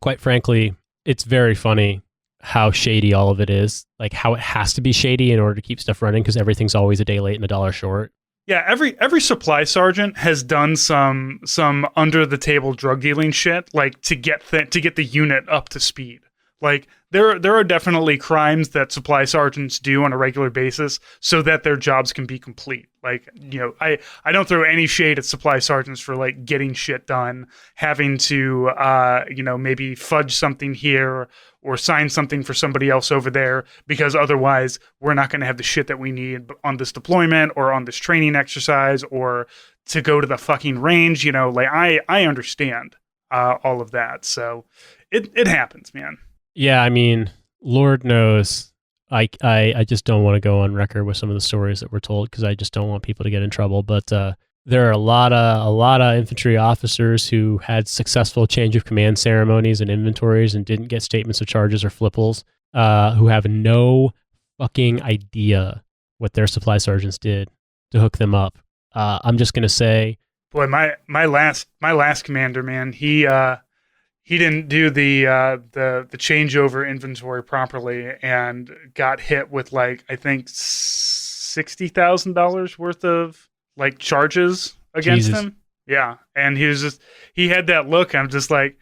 quite frankly, it's very funny how shady all of it is. Like, how it has to be shady in order to keep stuff running, because everything's always a day late and $1 short. Yeah, every supply sergeant has done some under the table drug dealing shit, like to get the unit up to speed. Like, there are definitely crimes that supply sergeants do on a regular basis so that their jobs can be complete. Like, I don't throw any shade at supply sergeants for like getting shit done, having to maybe fudge something here or sign something for somebody else over there, because otherwise we're not going to have the shit that we need on this deployment or on this training exercise or to go to the fucking range. Like, I understand all of that. So it happens, man. Yeah, I mean, Lord knows I just don't want to go on record with some of the stories that were told because I just don't want people to get in trouble. But there are a lot of infantry officers who had successful change of command ceremonies and inventories and didn't get statements of charges or flippals, who have no fucking idea what their supply sergeants did to hook them up. I'm just gonna say, boy, my last commander, man, he didn't do the changeover inventory properly and got hit with like I think $60,000 worth of like charges against him. Yeah, and he had that look. I'm just like,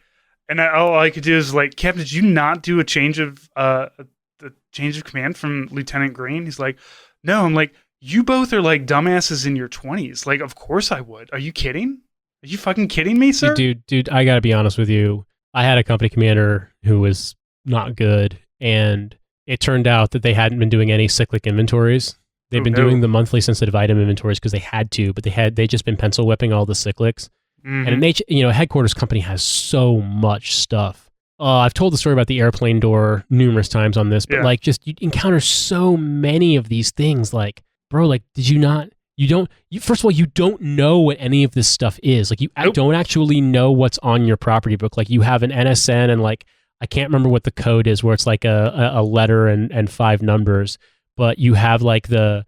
and all I could do is like, Captain, did you not do a change of the change of command from Lieutenant Green? He's like, no. I'm like, you both are like dumbasses in your 20s. Like, of course I would. Are you kidding? Are you fucking kidding me, sir? Dude, I gotta be honest with you. I had a company commander who was not good, and it turned out that they hadn't been doing any cyclic inventories. They've been doing the monthly sensitive item inventories because they had to, but they just been pencil whipping all the cyclics. Mm-hmm. And a headquarters company has so much stuff. I've told the story about the airplane door numerous times on this, but like, just you encounter so many of these things. Like, bro, like, first of all, you don't know what any of this stuff is. Like, you don't actually know what's on your property book. Like, you have an NSN and like, I can't remember what the code is where it's like a letter and 5 numbers. But you have like the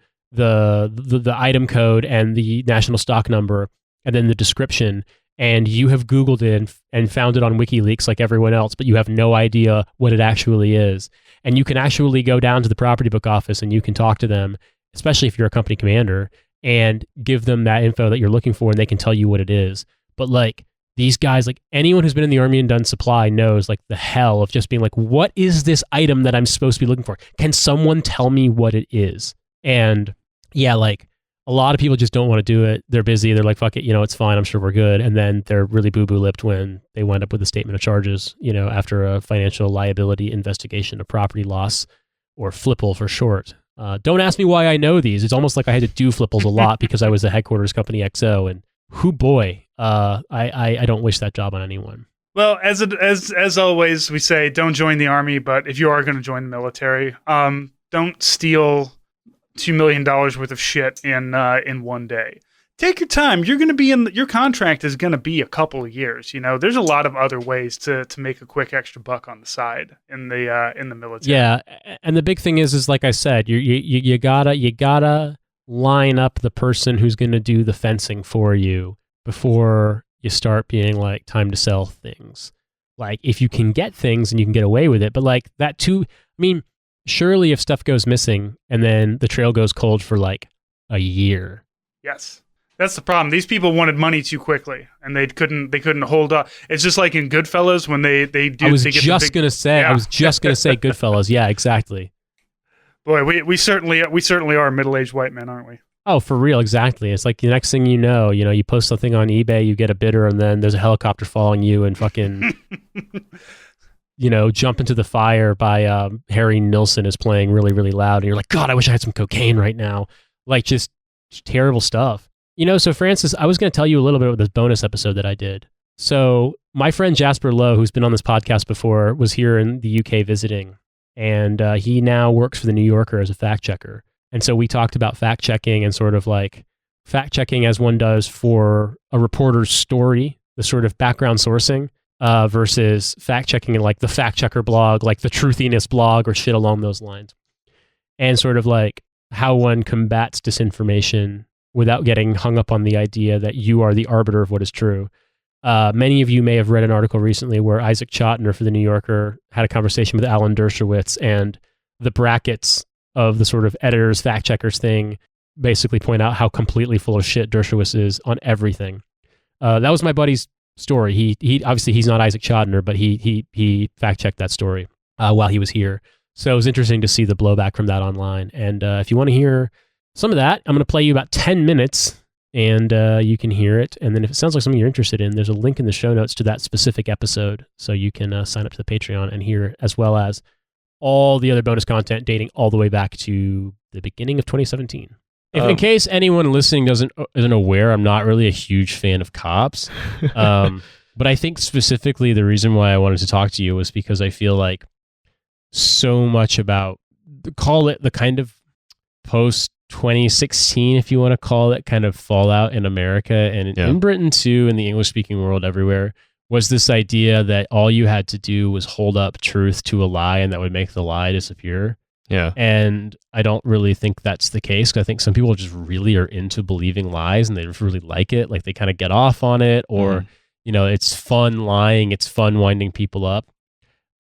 item code and the national stock number and then the description, and you have Googled it and found it on WikiLeaks like everyone else, but you have no idea what it actually is. And you can actually go down to the property book office and you can talk to them, especially if you're a company commander, and give them that info that you're looking for, and they can tell you what it is. But like, these guys, like anyone who's been in the Army and done supply knows like the hell of just being like, what is this item that I'm supposed to be looking for? Can someone tell me what it is? And yeah, like a lot of people just don't want to do it. They're busy. They're like, fuck it, it's fine. I'm sure we're good. And then they're really boo-boo lipped when they wind up with a statement of charges, after a financial liability investigation of property loss, or FLIPL for short. Don't ask me why I know these. It's almost like I had to do FLIPLs a lot because I was the headquarters company XO, and whoo boy, I don't wish that job on anyone. Well, as always, we say don't join the Army, but if you are going to join the military, don't steal $2 million worth of shit in one day. Take your time. You're going to be your contract is going to be a couple of years. There's a lot of other ways to make a quick extra buck on the side in the military. Yeah, and the big thing is like I said, you gotta line up the person who's going to do the fencing for you before you start being like, time to sell things. Like, if you can get things and you can get away with it, but like that too, I mean, surely if stuff goes missing and then the trail goes cold for like a year. Yes. That's the problem. These people wanted money too quickly, and they couldn't hold up. It's just like in Goodfellas when they do. I was just gonna say Goodfellas. Yeah, exactly. Boy, we certainly are middle-aged white men, aren't we? Oh, for real, exactly. It's like the next thing you know, you post something on eBay, you get a bidder, and then there's a helicopter following you and fucking, Jump Into the Fire by Harry Nilsson is playing really, really loud, and you're like, God, I wish I had some cocaine right now. Like, just terrible stuff. So Francis, I was going to tell you a little bit about this bonus episode that I did. So my friend Jasper Lowe, who's been on this podcast before, was here in the UK visiting, and he now works for the New Yorker as a fact checker. And so we talked about fact checking and sort of like fact checking as one does for a reporter's story, the sort of background sourcing, versus fact checking in like the fact checker blog, like the truthiness blog or shit along those lines. And sort of like how one combats disinformation without getting hung up on the idea that you are the arbiter of what is true. Many of you may have read an article recently where Isaac Chotiner for the New Yorker had a conversation with Alan Dershowitz, and the brackets of the sort of editors, fact checkers thing basically point out how completely full of shit Dershowitz is on everything. That was my buddy's story. He obviously he's not Isaac Chotiner, but he fact checked that story while he was here. So it was interesting to see the blowback from that online. And if you want to hear some of that, I'm going to play you about 10 minutes, and you can hear it. And then if it sounds like something you're interested in, there's a link in the show notes to that specific episode, so you can sign up to the Patreon and hear, as well as all the other bonus content dating all the way back to the beginning of 2017. If in case anyone listening isn't aware, I'm not really a huge fan of cops. But I think specifically the reason why I wanted to talk to you was because I feel like so much about call it the kind of post 2016, if you want to call it, kind of fallout in America and in Britain too, in the English speaking world everywhere, was this idea that all you had to do was hold up truth to a lie and that would make the lie disappear. Yeah. And I don't really think that's the case, because I think some people just really are into believing lies and they just really like it. Like they kind of get off on it, or, it's fun lying. It's fun winding people up.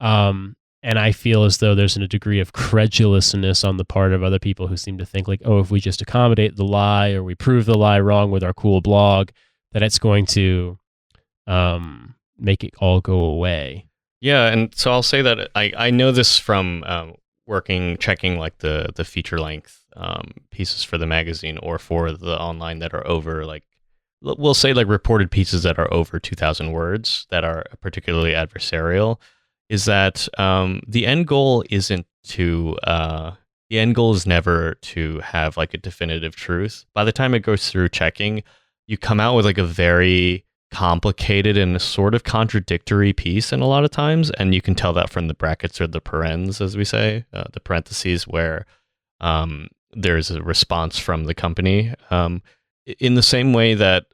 And I feel as though there's a degree of credulousness on the part of other people who seem to think like, oh, if we just accommodate the lie or we prove the lie wrong with our cool blog, that it's going to make it all go away. Yeah, and so I'll say that I know this from checking like the feature length pieces for the magazine or for the online that are over, like, we'll say like reported pieces that are over 2,000 words that are particularly adversarial, is that the end goal isn't to the end goal is never to have like a definitive truth. By the time it goes through checking, you come out with like a very complicated and sort of contradictory piece, and a lot of times, and you can tell that from the brackets or the parens, as we say, the parentheses, where there's a response from the company. In the same way that,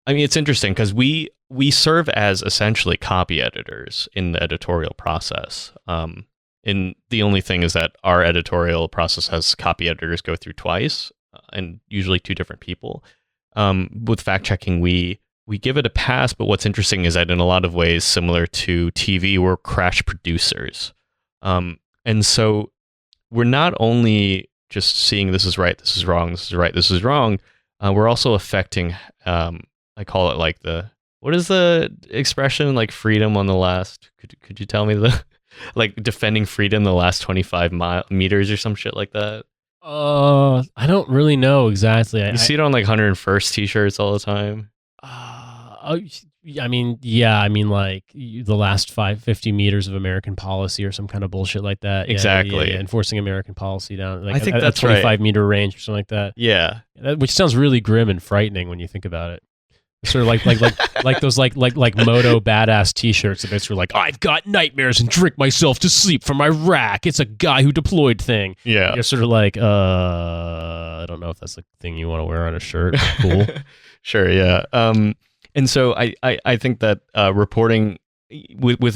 I mean, it's interesting because we serve as essentially copy editors in the editorial process. And the only thing is that our editorial process has copy editors go through twice, and usually two different people. With fact checking, we give it a pass, but what's interesting is that in a lot of ways, similar to TV, we're crash producers. And so we're not only just seeing this is right, this is wrong, this is right, this is wrong. We're also affecting, I call it like what is the expression, like freedom on the last, could you tell me like defending freedom the last 25 meters or some shit like that? I don't really know exactly. You see it on like 101st t-shirts all the time. I mean, like the last 50 meters of American policy or some kind of bullshit like that. Exactly. Yeah, enforcing American policy down. Like I think that's a 25 right. meter range or something like that. Yeah. Which sounds really grim and frightening when you think about it. Sort of like those like moto badass t-shirts that basically like, I've got nightmares and drink myself to sleep from Iraq. It's a guy who deployed thing. Yeah. You're sort of like, I don't know if that's the thing you want to wear on a shirt. Cool. Sure. Yeah. And so I think that reporting with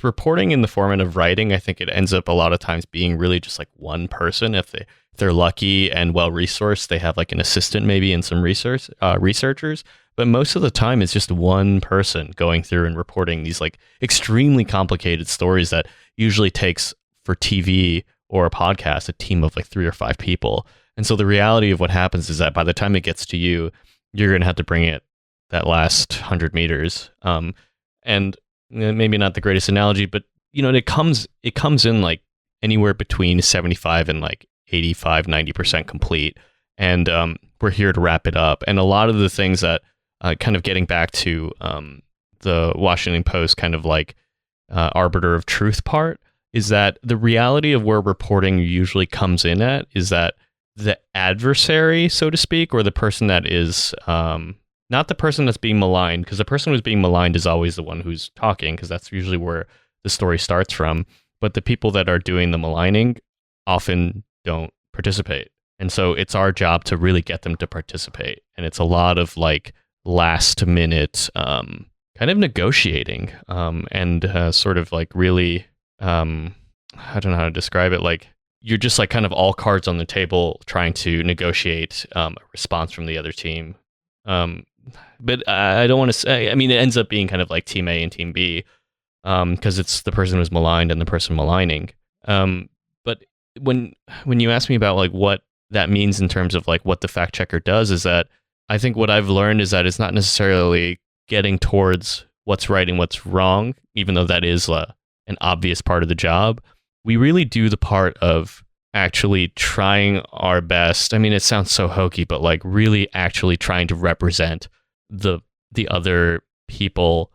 reporting in the format of writing, I think it ends up a lot of times being really just like one person. If they're lucky and well resourced, they have like an assistant maybe and some researchers. But most of the time, it's just one person going through and reporting these like extremely complicated stories that usually takes, for TV or a podcast, a team of like 3 or 5 people. And so the reality of what happens is that by the time it gets to you, you're going to have to bring it that last 100 meters. And maybe not the greatest analogy, but it comes in like anywhere between 75 and like 85, 90% complete. And we're here to wrap it up. And a lot of the things that kind of getting back to the Washington Post kind of like arbiter of truth part, is that the reality of where reporting usually comes in at is that the adversary, so to speak, or the person that is not the person that's being maligned, because the person who's being maligned is always the one who's talking, because that's usually where the story starts from. But the people that are doing the maligning often don't participate. And so it's our job to really get them to participate. And it's a lot of like last minute kind of negotiating and sort of like really, I don't know how to describe it. Like you're just like kind of all cards on the table trying to negotiate a response from the other team. But I don't want to say, I mean, it ends up being kind of like team A and team B because it's the person who's maligned and the person maligning. But when you ask me about like what that means in terms of like what the fact checker does, is that I think what I've learned is that it's not necessarily getting towards what's right and what's wrong, even though that is an obvious part of the job. We really do the part of actually trying our best. I mean, it sounds so hokey, but like really actually trying to represent the other people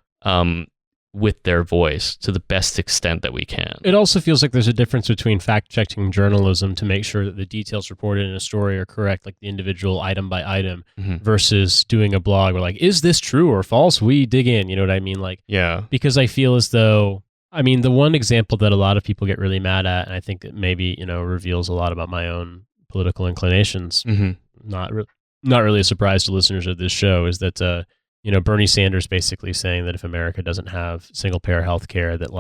with their voice to the best extent that we can. It also feels like there's a difference between fact-checking journalism to make sure that the details reported in a story are correct, like the individual item by item, versus doing a blog where like, is this true or false? We dig in, you know what I mean? Like, yeah. Because I feel as though I mean, the one example that a lot of people get really mad at, and I think it maybe, reveals a lot about my own political inclinations, not really a surprise to listeners of this show, is that, Bernie Sanders basically saying that if America doesn't have single-payer health care, that,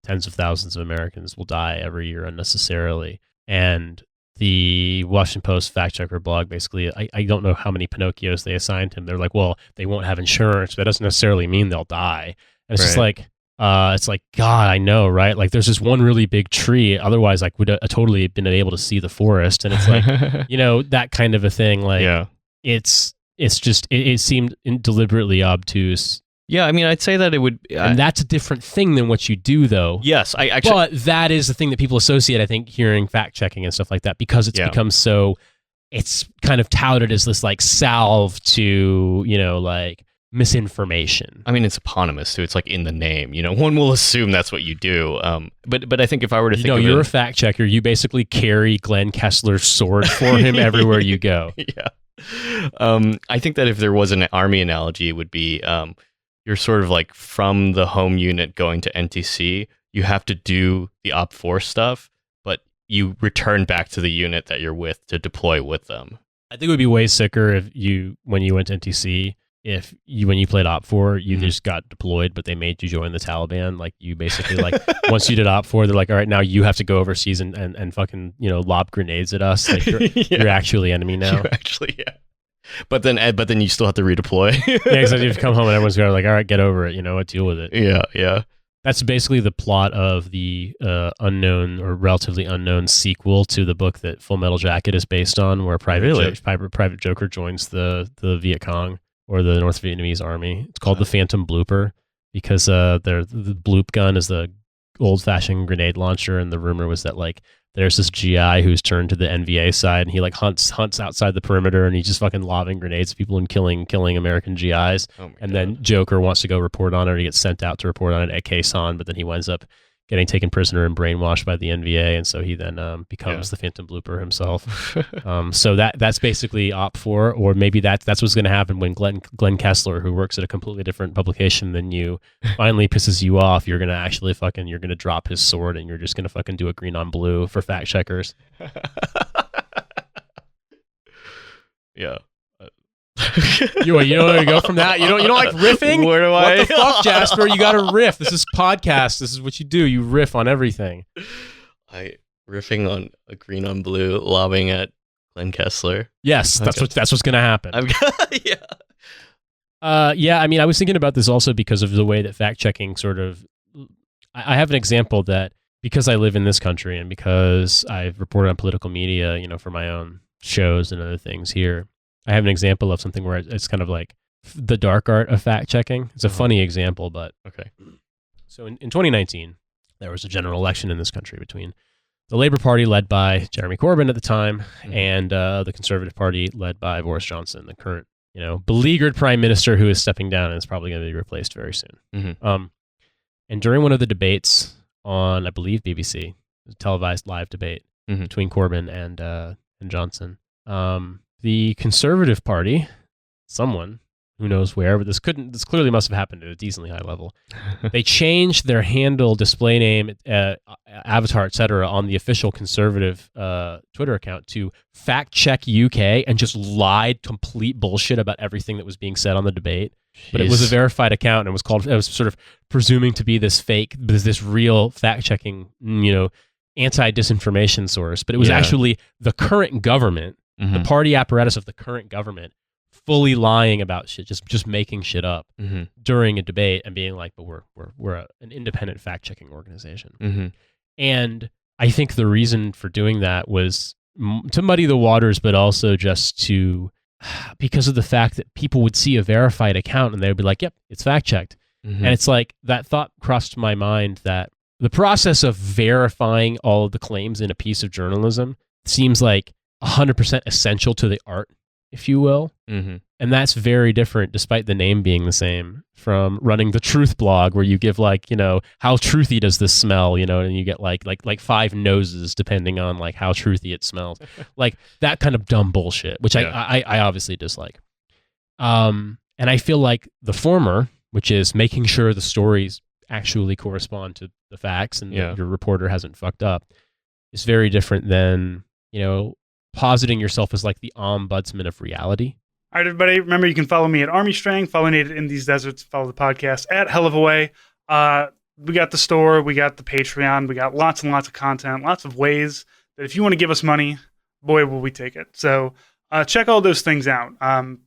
tens of thousands of Americans will die every year unnecessarily. And the Washington Post fact-checker blog, basically, I don't know how many Pinocchios they assigned him. They're like, well, they won't have insurance, but that doesn't necessarily mean they'll die. And it's just like, God, I know, right? Like, there's this one really big tree. Otherwise, I would have totally been able to see the forest. And it's like, that kind of a thing. Like, it's just, it seemed deliberately obtuse. Yeah, I mean, I'd say that it would... and that's a different thing than what you do, though. Yes, I actually... But that is the thing that people associate, I think, hearing fact-checking and stuff like that, because it's become so... It's kind of touted as this, salve to, misinformation. I mean, it's eponymous, too. It's, in the name. One will assume that's what you do. But I think if I were to think of you're a fact-checker. You basically carry Glenn Kessler's sword for him everywhere you go. Yeah. I think that if there was an army analogy, it would be... you're sort of from the home unit going to NTC, you have to do the Op 4 stuff, but you return back to the unit that you're with to deploy with them. I think it would be way sicker when you went to NTC, when you played Op 4, you just got deployed, but they made you join the Taliban. You basically, once you did Op 4, they're like, all right, now you have to go overseas and fucking, lob grenades at us. You're actually enemy now. You're actually, yeah. But then you still have to redeploy. Yeah, exactly. You have to come home and everyone's going all right, get over it. Deal with it. Yeah. That's basically the plot of the unknown or relatively unknown sequel to the book that Full Metal Jacket is based on, where Private Joker joins the Viet Cong or the North Vietnamese army. It's called the Phantom Blooper because the bloop gun is the old-fashioned grenade launcher, and the rumor was that there's this GI who's turned to the NVA side, and he hunts outside the perimeter, and he's just fucking lobbing grenades at people and killing American GIs. And then Joker wants to go report on it, or he gets sent out to report on it at Khe Sanh, but then he winds up getting taken prisoner and brainwashed by the NVA, and so he then becomes the Phantom Blooper himself. So that's basically Op 4, or maybe that's what's going to happen when Glenn Kessler, who works at a completely different publication than you, finally pisses you off. You're going to actually you're going to drop his sword, and you're just going to fucking do a green on blue for fact checkers. Yeah. You don't go from that. You don't like riffing? Where do what the fuck, Jasper? You got to riff. This is podcast. This is what you do. You riff on everything. Riffing on a green on blue, lobbing at Glenn Kessler. Yes, that's what's going to happen. Yeah. I mean, I was thinking about this also because of the way that fact checking sort of. I have an example that because I live in this country and because I've reported on political media, for my own shows and other things here. I have an example of something where it's kind of like the dark art of fact checking. It's a funny example, but okay. So in 2019, there was a general election in this country between the Labour Party led by Jeremy Corbyn at the time and the Conservative Party led by Boris Johnson, the current, beleaguered prime minister who is stepping down and is probably going to be replaced very soon. And during one of the debates on, I believe, BBC, a televised live debate between Corbyn and Johnson, the Conservative Party, someone who knows where, but this clearly must have happened at a decently high level. They changed their handle, display name, avatar, etc., on the official Conservative Twitter account to Fact Check UK, and just lied complete bullshit about everything that was being said on the debate. Jeez. But it was a verified account, and it was sort of presuming to be this fake, this real fact checking, anti-disinformation source. But it was actually the current government. The party apparatus of the current government fully lying about shit, just making shit up during a debate and being like, but we're an independent fact-checking organization. And I think the reason for doing that was to muddy the waters, but also just because of the fact that people would see a verified account and they would be like, yep, it's fact-checked. And it's like, that thought crossed my mind that the process of verifying all of the claims in a piece of journalism seems like 100% essential to the art, if you will. And that's very different, despite the name being the same, from running the truth blog where you give how truthy does this smell, and you get like 5 noses depending on how truthy it smells. That kind of dumb bullshit, which I obviously dislike. And I feel like the former, which is making sure the stories actually correspond to the facts and Yeah. your reporter hasn't fucked up, is very different than, positing yourself as like the ombudsman of reality. All right, everybody. Remember, you can follow me at Army Strang, follow Nate in these deserts, follow the podcast at Hell of a Way. We got the store, we got the Patreon, we got lots and lots of content, lots of ways that if you want to give us money, boy, will we take it. So check all those things out.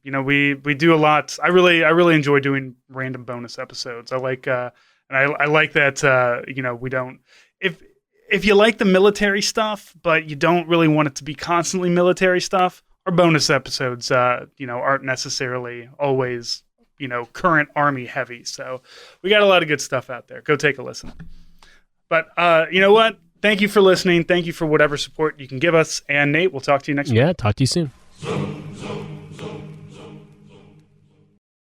We do a lot. I really enjoy doing random bonus episodes. I like, and I like that. We don't. If you like the military stuff, but you don't really want it to be constantly military stuff, our bonus episodes, aren't necessarily always, current Army heavy. So we got a lot of good stuff out there. Go take a listen. But you know what? Thank you for listening. Thank you for whatever support you can give us. And Nate, we'll talk to you next week. Yeah, talk to you soon.